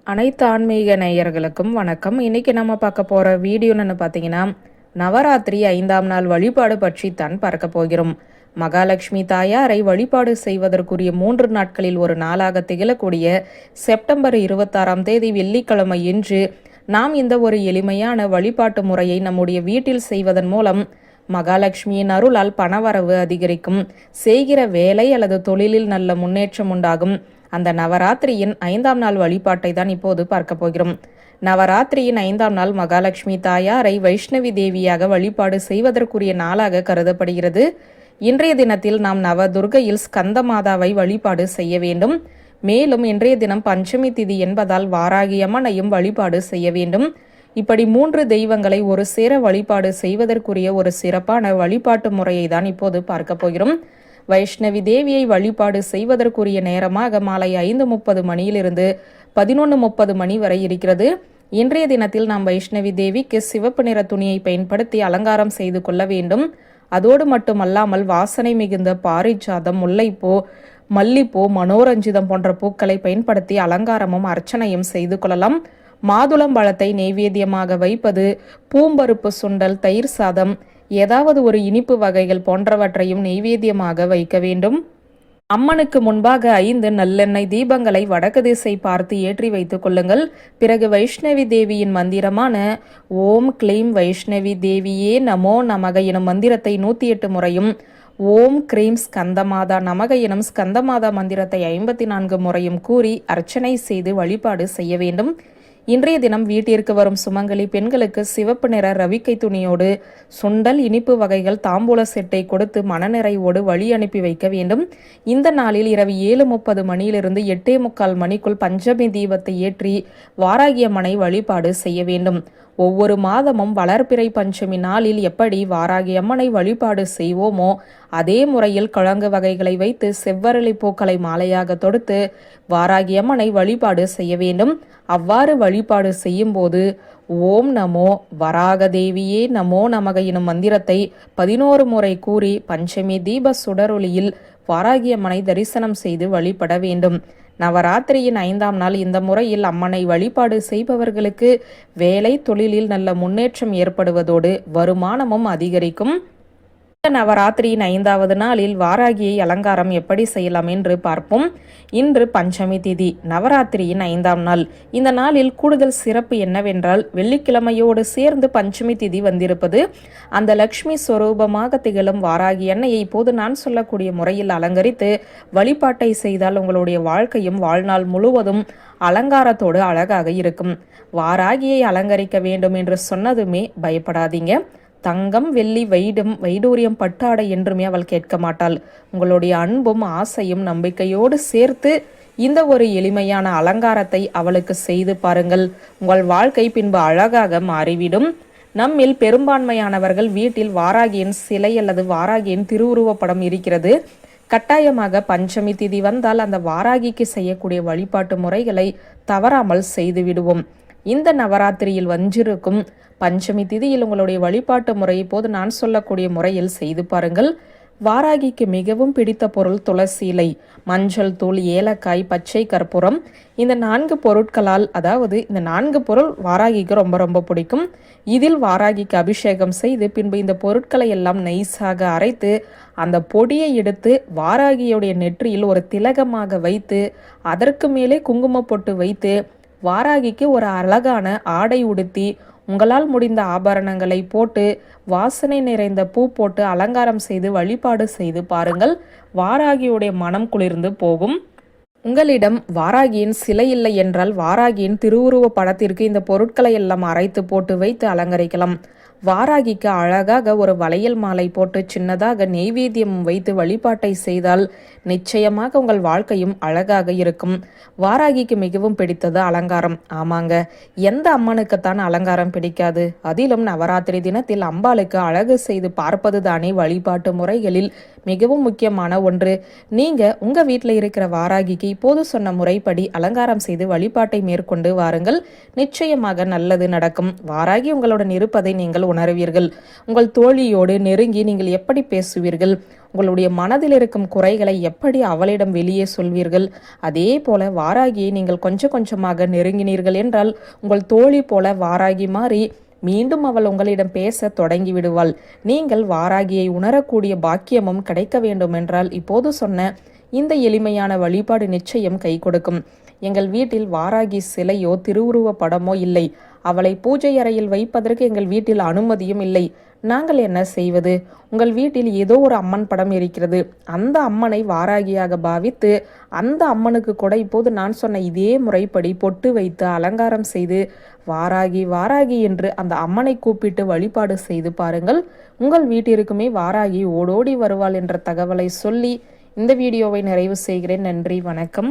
அனைத்து ஆன்மீக நேயர்களுக்கும் வணக்கம். இன்னைக்கு நம்ம பார்க்க போற வீடியோன்னு பார்த்தீங்கன்னா, நவராத்திரி 5ஆம் நாள் வழிபாடு பற்றி தான் பார்க்க போகிறோம். மகாலட்சுமி தாயாரை வழிபாடு செய்வதற்குரிய 3 நாட்களில் ஒரு நாளாக திகழக்கூடிய செப்டம்பர் 26ஆம் தேதி வெள்ளிக்கிழமை இன்று நாம் இந்த ஒரு எளிமையான வழிபாட்டு முறையை நம்முடைய வீட்டில் செய்வதன் மூலம் மகாலட்சுமியின் அருளால் பணவரவு அதிகரிக்கும், செய்கிற வேலை அல்லது தொழிலில் நல்ல முன்னேற்றம் உண்டாகும். அந்த நவராத்திரியின் 5ஆம் நாள் வழிபாட்டை தான் இப்போது பார்க்க போகிறோம். நவராத்திரியின் 5ஆம் நாள் மகாலட்சுமி தாயாரை வைஷ்ணவி தேவியாக வழிபாடு செய்வதற்குரிய நாளாக கருதப்படுகிறது. இன்றைய தினத்தில் நாம் நவதுர்கையில் ஸ்கந்த மாதாவை வழிபாடு செய்ய வேண்டும். மேலும் இன்றைய தினம் பஞ்சமி திதி என்பதால் வாராகி அம்மனையும் வழிபாடு செய்ய வேண்டும். இப்படி 3 தெய்வங்களை ஒரு சேர வழிபாடு செய்வதற்குரிய ஒரு சிறப்பான வழிபாட்டு முறையை தான் இப்போது பார்க்க போகிறோம். வைஷ்ணவி தேவியை வழிபாடு செய்வதற்குரிய நேரமாக மாலை 5:30 மணியிலிருந்து 11:30 மணி வரை இருக்கிறது. இன்றைய தினத்தில் நாம் வைஷ்ணவி தேவிக்கு சிவப்பு நிற துணியை பயன்படுத்தி அலங்காரம் செய்து கொள்ள வேண்டும். அதோடு மட்டுமல்லாமல் வாசனை மிகுந்த பாரிஜாதம், முல்லைப்பூ, மல்லிப்பூ, மனோரஞ்சிதம் போன்ற பூக்களை பயன்படுத்தி அலங்காரமும் அர்ச்சனையும் செய்து கொள்ளலாம். மாதுளம்பழத்தை நெய்வேத்தியமாக வைப்பது, பூம்பருப்பு சுண்டல், தயிர் சாதம், ஏதாவது ஒரு இனிப்பு வகைகள் போன்றவற்றையும் நெய்வேத்தியமாக வைக்க வேண்டும். அம்மனுக்கு முன்பாக 5 நல்லெண்ணெய் தீபங்களை வடக்கு திசை பார்த்து ஏற்றி வைத்துக் கொள்ளுங்கள். பிறகு வைஷ்ணவி தேவியின் மந்திரமான ஓம் க்ளீம் வைஷ்ணவி தேவியே நமோ நமக எனும் மந்திரத்தை 108 முறையும், ஓம் க்ரீம் ஸ்கந்தமாதா நமக எனும் ஸ்கந்தமாதா மந்திரத்தை 54 முறையும் கூறி அர்ச்சனை செய்து வழிபாடு செய்ய வேண்டும். இன்றைய தினம் வீட்டிற்கு வரும் சுமங்கலி பெண்களுக்கு சிவப்பு நிற ரவிக்கை துணியோடு சுண்டல், இனிப்பு வகைகள், தாம்பூல செட்டை கொடுத்து மனநிறைவோடு வழி அனுப்பி வைக்க வேண்டும். இந்த நாளில் இரவு 7:30 மணியிலிருந்து 8:45 மணிக்குள் பஞ்சமி தீபத்தை ஏற்றி வாராகியம்மனை வழிபாடு செய்ய வேண்டும். ஒவ்வொரு மாதமும் வளர்பிறை பஞ்சமி நாளில் எப்படி வாராகி அம்மனை வழிபாடு செய்வோமோ அதே முறையில் கிழங்கு வகைகளை வைத்து செவ்வரளி பூக்களை மாலையாக தொடுத்து வாராகி அம்மனை வழிபாடு செய்ய வேண்டும். அவ்வாறு வழிபாடு செய்யும் போது ஓம் நமோ வராக தேவியே நமோ நமக எனும் மந்திரத்தை 11 முறை கூறி பஞ்சமி தீப சுடரொளியில் வாராகி அம்மனை தரிசனம் செய்து வழிபட வேண்டும். நவராத்திரியின் 5ஆம் நாள் இந்த முறையில் அம்மனை வழிபாடு செய்பவர்களுக்கு வேலை, தொழிலில் நல்ல முன்னேற்றம் ஏற்படுவதோடு வருமானமும் அதிகரிக்கும். நவராத்திரியின் 5வது நாளில் வாராகியை அலங்காரம் எப்படி செய்யலாம் என்று பார்ப்போம். இன்று பஞ்சமி திதி, நவராத்திரியின் 5ஆம் நாள். இந்த நாளில் கூடுதல் சிறப்பு என்னவென்றால் வெள்ளிக்கிழமையோடு சேர்ந்து பஞ்சமி திதி வந்திருப்பது. அந்த லக்ஷ்மி ஸ்வரூபமாக திகழும் வாராகி அன்னையை இப்போது நான் சொல்லக்கூடிய முறையில் அலங்கரித்து வழிபாட்டை செய்தால் உங்களுடைய வாழ்க்கையும் வாழ்நாள் முழுவதும் அலங்காரத்தோடு அழகாக இருக்கும். வாராகியை அலங்கரிக்க வேண்டும் என்று சொன்னதுமே பயப்படாதீங்க. தங்கம், வெள்ளி, வைடூரியம், பட்டாடை என்றுமே அவள் கேட்க மாட்டாள். உங்களுடைய அன்பும் ஆசையும் நம்பிக்கையோடு சேர்த்து இந்த ஒரு எளிமையான அலங்காரத்தை அவளுக்கு செய்து பாருங்கள். உங்கள் வாழ்க்கை பின்பு அழகாக மாறிவிடும். நம்மில் பெரும்பான்மையானவர்கள் வீட்டில் வாராகியின் சிலை அல்லது வாராகியின் திருவுருவப்படம் இருக்கிறது. கட்டாயமாக பஞ்சமி திதி வந்தால் அந்த வாராகிக்கு செய்யக்கூடிய வழிபாட்டு முறைகளை தவறாமல் செய்து விடுவோம். இந்த நவராத்திரியில் வஞ்சிருக்கும் பஞ்சமி திதியில் உங்களுடைய வழிபாட்டு முறை இப்போது நான் சொல்லக்கூடிய முறையில் செய்து பாருங்கள். வாராகிக்கு மிகவும் பிடித்த பொருள் துளசி இலை, மஞ்சள் தூள், ஏலக்காய், பச்சை கற்பூரம். இந்த 4 பொருட்களால், அதாவது இந்த 4 பொருள் வாராகிக்கு ரொம்ப ரொம்ப பிடிக்கும். இதில் வாராகிக்கு அபிஷேகம் செய்து பின்பு இந்த பொருட்களை எல்லாம் நைஸாக அரைத்து அந்த பொடியை எடுத்து வாராகியுடைய நெற்றியில் ஒரு திலகமாக வைத்து அதற்கு மேலே குங்கும பொட்டு வைத்து வாராகிக்கு ஒரு அழகான ஆடை உடுத்தி உங்களால் முடிந்த ஆபரணங்களை போட்டு வாசனை நிறைந்த பூ போட்டு அலங்காரம் செய்து வழிபாடு செய்து பாருங்கள். வாராகியுடைய மனம் குளிர்ந்து போகும். உங்களிடம் வாராகியின் சிலை இல்லை என்றால் வாராகியின் திருவுருவ படத்திற்கு இந்த பொருட்களை எல்லாம் அரைத்து போட்டு வைத்து அலங்கரிக்கலாம். வாராகிக்கு அழகாக ஒரு வளையல் மாலை போட்டு சின்னதாக நெய்வேத்தியம் வைத்து வழிபாட்டை செய்தால் நிச்சயமாக உங்கள் வாழ்க்கையும் அழகாக இருக்கும். வாராகிக்கு மிகவும் பிடித்தது அலங்காரம். ஆமாங்க, எந்த அம்மனுக்குத்தான் அலங்காரம் பிடிக்காது? அதிலும் நவராத்திரி தினத்தில் அம்பாளுக்கு அழகு செய்து பார்ப்பது தானே வழிபாட்டு முறைகளில் மிகவும் முக்கியமான ஒன்று. நீங்க உங்க வீட்டில் இருக்கிற வாராகிக்கு இப்போது சொன்ன முறைப்படி அலங்காரம் செய்து வழிபாட்டை மேற்கொண்டு வாருங்கள். நிச்சயமாக நல்லது நடக்கும். வாராகி உங்களுடன் இருப்பதை நீங்கள் உணர்வீர்கள். உங்கள் தோழியோடு நெருங்கி நீங்கள் எப்படி பேசுவீர்கள், உங்களுடைய மனதில் இருக்கும் குறைகளை எப்படி அவளிடம் வெளியே சொல்வீர்கள். அதே போல வாராகியை நீங்கள் கொஞ்சம் கொஞ்சமாக நெருங்கினீர்கள் என்றால் உங்கள் தோழி போல வாராகி மாறி மீண்டும் அவள் உங்களிடம் பேச தொடங்கி விடுவாள். நீங்கள் வாராகியை உணரக்கூடிய பாக்கியமும் கிடைக்க வேண்டும் என்றால் இப்போது சொன்ன இந்த எளிமையான வழிபாடு நிச்சயம் கை கொடுக்கும். எங்கள் வீட்டில் வாராகி சிலையோ திருவுருவ படமோ இல்லை, அவளை பூஜை அறையில் வைப்பதற்கு எங்கள் வீட்டில் அனுமதியும் இல்லை, நாங்கள் என்ன செய்வது? உங்கள் வீட்டில் ஏதோ ஒரு அம்மன் படம் இருக்கிறது, அந்த அம்மனை வாராகியாக பாவித்து அந்த அம்மனுக்கு கூட இப்போது நான் சொன்ன இதே முறைப்படி பொட்டு வைத்து அலங்காரம் செய்து வாராகி வாராகி என்று அந்த அம்மனை கூப்பிட்டு வழிபாடு செய்து பாருங்கள். உங்கள் வீட்டிற்குமே வாராகி ஓடோடி வருவாள் என்ற தகவலை சொல்லி இந்த வீடியோவை நிறைவு செய்கிறேன். நன்றி, வணக்கம்.